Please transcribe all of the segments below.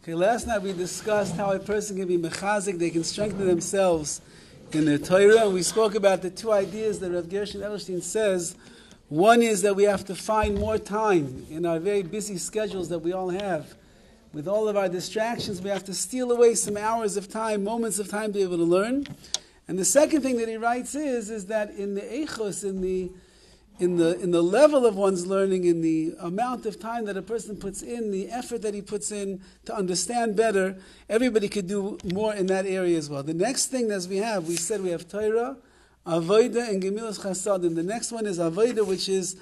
Okay, last night we discussed how a person can be mechazik, they can strengthen themselves in their Torah, and we spoke about the two ideas that Rav Gershon Edelstein says. One is that we have to find more time in our very busy schedules that we all have. With all of our distractions, we have to steal away some hours of time, moments of time to be able to learn. And the second thing that he writes is that in the echos, in the level of one's learning, in the amount of time that a person puts in, the effort that he puts in to understand better, everybody could do more in that area as well. The next thing that we said we have Torah, Avodah, and Gemilas Chasadim. The next one is Avodah, which is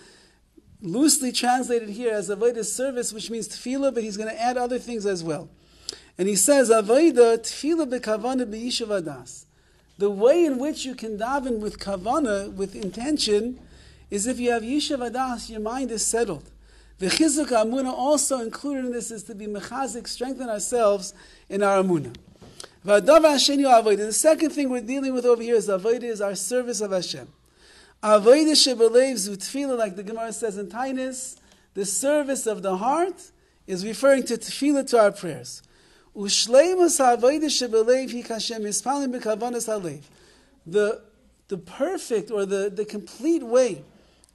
loosely translated here as Avodah service, which means tefillah, but he's going to add other things as well. And he says, Avodah, tefillah beKavanah b'yishuv hadas. The way in which you can daven with Kavanah, with intention, is if you have Yishuv hadas, your mind is settled. The HACHIZUK Emunah also included in this is to be mechazik, strengthen ourselves in our Emunah. The second thing we're dealing with over here is Avodah, is our service of Hashem. Avodah shebelev zu tefillah, like the Gemara says in Tainis, the service of the heart is referring to tefillah, to our prayers. Ushleimus ha'avodah shebelev hi kashem mispalim b'kavanas halev. The perfect or the complete way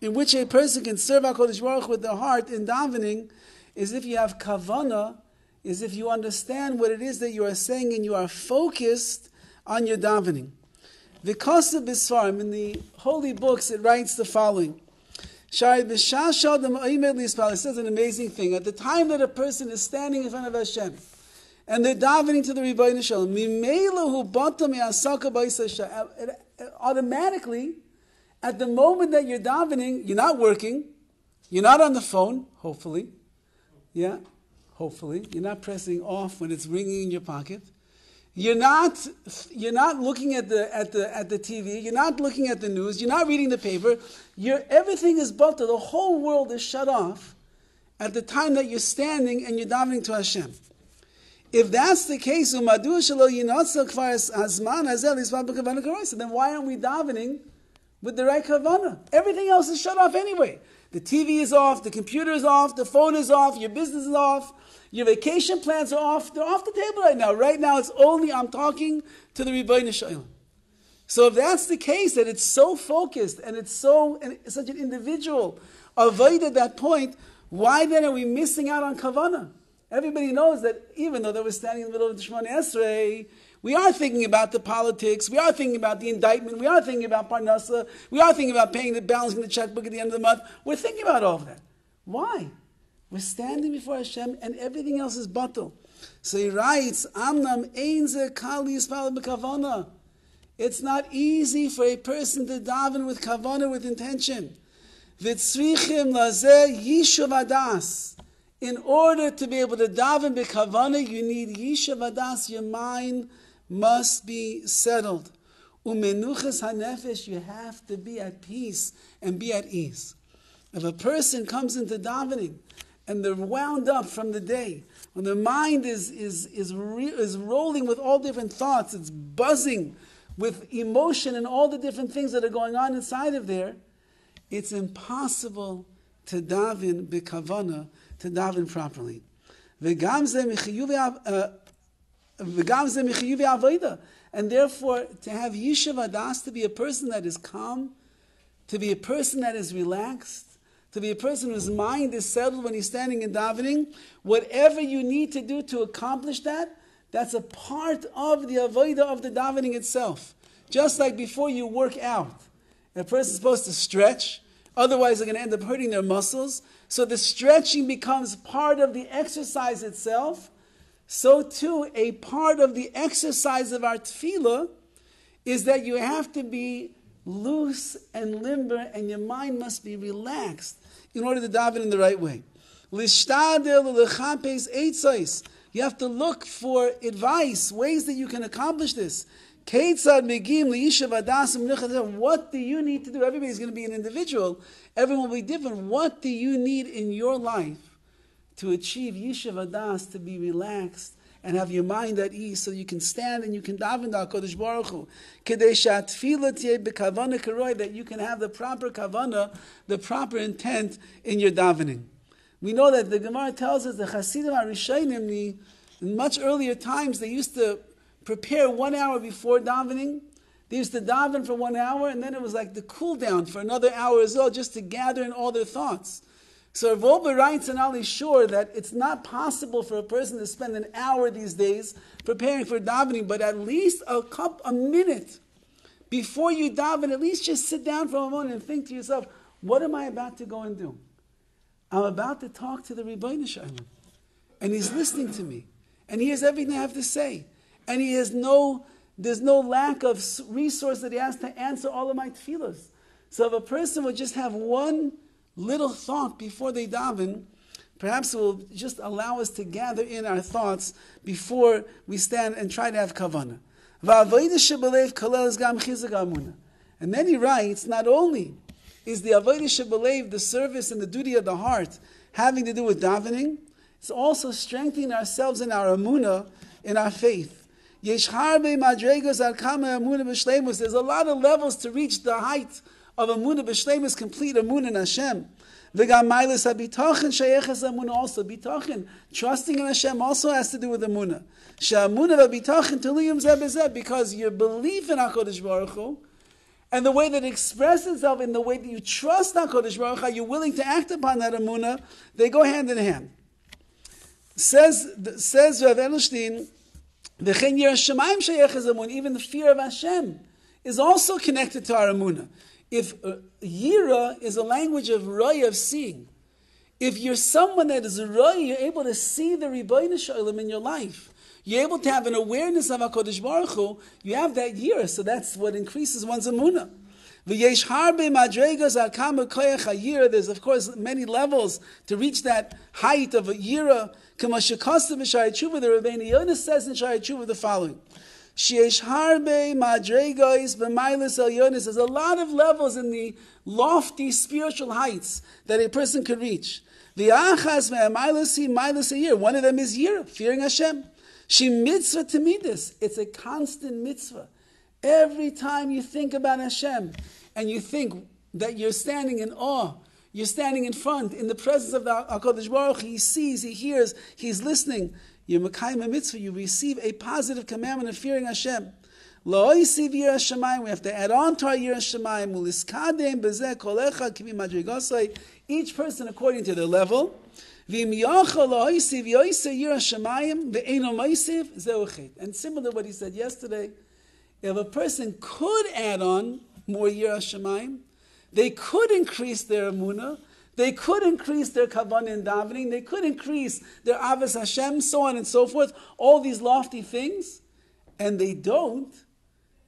in which a person can serve HaKadosh Baruch Hu with their heart in davening is if you have kavanah, is if you understand what it is that you are saying and you are focused on your davening. V'kosav b'sfarim, in the holy books, it writes the following. It says an amazing thing. At the time that a person is standing in front of Hashem and they're davening to the Rebbeinu Shalom, automatically, at the moment that you're davening, you're not working, you're not on the phone, hopefully. Yeah, hopefully. You're not pressing off when it's ringing in your pocket. You're not looking at the TV, you're not looking at the news, you're not reading the paper. Everything is butter, the whole world is shut off at the time that you're standing and you're davening to Hashem. If that's the case, then why aren't we davening with the right kavanah? Everything else is shut off anyway. The TV is off, the computer is off, the phone is off, your business is off, your vacation plans are off. They're off the table right now. Right now it's only I'm talking to the Rebbeinu Shalom. So if that's the case, that it's so focused and it's such an individual avoid at that point, why then are we missing out on kavanah? Everybody knows that even though they were standing in the middle of the Shemoneh Esrei, we are thinking about the politics, we are thinking about the indictment, we are thinking about Parnasa, we are thinking about balancing the checkbook at the end of the month. We're thinking about all of that. Why? We're standing before Hashem and everything else is batal. So he writes, Amnam ein ze kal yispal b'kavana. It's not easy for a person to daven with kavanah, with intention. V'tzrichim lazeh yishuv hadas. In order to be able to daven b'kavanah, you need yishuv hadas. Your mind must be settled. Umenuchas hanefesh, you have to be at peace and be at ease. If a person comes into davening and they're wound up from the day, when their mind is rolling with all different thoughts, it's buzzing with emotion and all the different things that are going on inside of there, it's impossible to daven b'kavanah, to daven properly. And therefore, to have Yishuv hadas, to be a person that is calm, to be a person that is relaxed, to be a person whose mind is settled when he's standing and davening, whatever you need to do to accomplish that, that's a part of the avodah of the davening itself. Just like before you work out, a person is supposed to stretch, otherwise they're going to end up hurting their muscles. So the stretching becomes part of the exercise itself. So too, a part of the exercise of our tefillah is that you have to be loose and limber, and your mind must be relaxed in order to daven in the right way. You have to look for advice, ways that you can accomplish this. What do you need to do? Everybody's going to be an individual. Everyone will be different. What do you need in your life to achieve Yishuv hadas, to be relaxed and have your mind at ease, so you can stand and you can daven to HaKadosh Baruch Hu, that you can have the proper kavanah, the proper intent in your davening. We know that the Gemara tells us the Chasidim HaRishayim, In much earlier times, they used to prepare 1 hour before davening. They used to daven for 1 hour, and then it was like the cool down for another hour as well, just to gather in all their thoughts. So Rav Wolbe writes in Ali Shore that it's not possible for a person to spend an hour these days preparing for davening, but at least a minute before you daven, at least just sit down for a moment and think to yourself, what am I about to go and do? I'm about to talk to the Rebbeinu Shalom, and he's listening to me, and he hears everything I have to say, and there's no lack of resource that he has to answer all of my tefillas. So if a person would just have one little thought before they daven, perhaps it will just allow us to gather in our thoughts before we stand and try to have kavanah. And then he writes, not only is the avodah shebelev, the service and the duty of the heart, having to do with davening, it's also strengthening ourselves in our emunah, in our faith. There's a lot of levels to reach the height of emunah b'shleimus, complete emunah in Hashem. Also, bitachon, trusting in Hashem, also has to do with emunah. Because your belief in HaKadosh Baruch Hu, and the way that it expresses itself in the way that you trust HaKadosh Baruch Hu, you're willing to act upon that emunah, they go hand in hand. Says Rav Edelstein, even the fear of Hashem is also connected to our emunah. If Yira is a language of roy, of seeing, if you're someone that is roy, you're able to see the Rebbeinu Shalom in your life. You're able to have an awareness of HaKadosh Baruch Hu. You have that Yiras, so that's what increases one's emunah. There's of course many levels to reach that height of a Yira. The Rabbeinu Yonah says in Shai Tshuva the following: there's a lot of levels in the lofty spiritual heights that a person could reach. One of them is Yira, fearing Hashem. She mitzvah to middas. It's a constant mitzvah. Every time you think about Hashem and you think that you're standing in awe, you're standing in front, in the presence of the HaKadosh Baruch Hu, he sees, he hears, he's listening. You're Mekayim a mitzvah, you receive a positive commandment of fearing Hashem. Lo'isiv Yiras Shamayim, we have to add on to our Yiras Shamayim. Uliskadem bezeh kolecha kivi madrigosai, each person according to their level. And similar to what he said yesterday, if a person could add on more Yiras Shamayim, they could increase their emunah, they could increase their kavanah in davening, they could increase their avos Hashem, so on and so forth, all these lofty things, and they don't,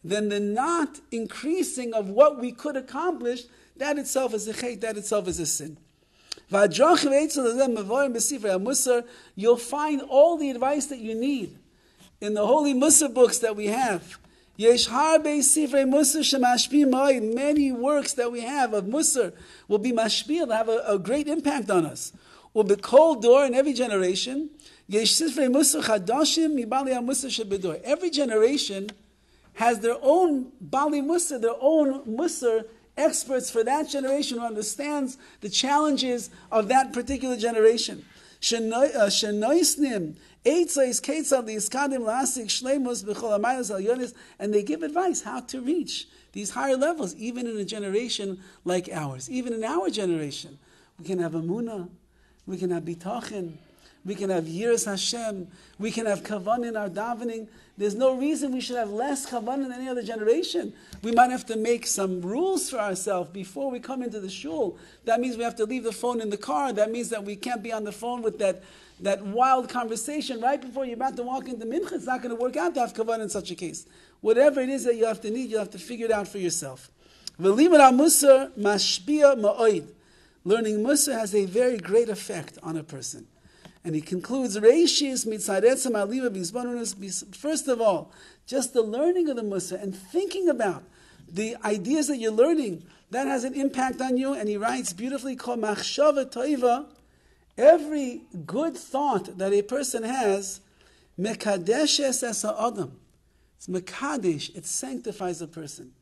then the not increasing of what we could accomplish, that itself is a chet, that itself is a sin. You'll find all the advice that you need in the holy Musar books that we have. Many works that we have of Musar will be mashpil, will have a great impact on us. Will be cold door in every generation. Every generation has their own Bali Musar, their own Musar experts for that generation who understands the challenges of that particular generation. And they give advice how to reach these higher levels, even in a generation like ours. Even in our generation, we can have Emunah, we can have Bitachon, we can have Yiras Hashem, we can have Kavanah in our davening. There's no reason we should have less Kavanah than any other generation. We might have to make some rules for ourselves before we come into the shul. That means we have to leave the phone in the car. That means that we can't be on the phone with that wild conversation right before you're about to walk into mincha. It's not going to work out to have Kavanah in such a case. Whatever it is that you have to need, you'll have to figure it out for yourself. Learning Musar has a very great effect on a person. And he concludes, first of all, just the learning of the Musar and thinking about the ideas that you're learning, that has an impact on you. And he writes beautifully, every good thought that a person has, mekadeshes es ha'adam. It's mekadesh, it sanctifies a person.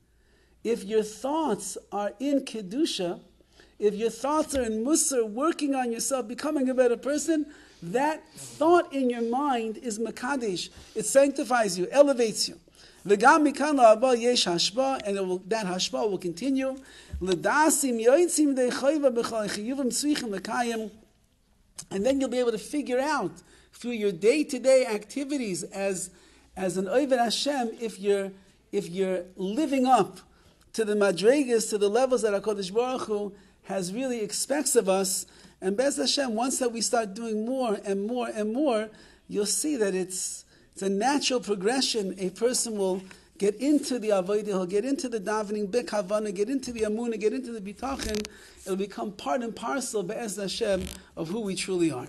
If your thoughts are in kedusha, if your thoughts are in Musar, working on yourself, becoming a better person, that thought in your mind is makadesh. It sanctifies you, elevates you. V'gam mikan la'aba yesh hashba, and that hashba will continue. L'dasim yoitzim deichayva b'chal chiyuvim tzrichim l'kayim, and then you'll be able to figure out through your day-to-day activities as an Oved Hashem, if you're living up to the madregas, to the levels that HaKadosh Baruch Hu has really expects of us. And Bez Hashem, once that we start doing more and more and more, you'll see that it's a natural progression. A person will get into the avodah, he'll get into the davening, Kavanah, get into the Emunah, get into the Bitachon. It'll become part and parcel, Bez Hashem, of who we truly are.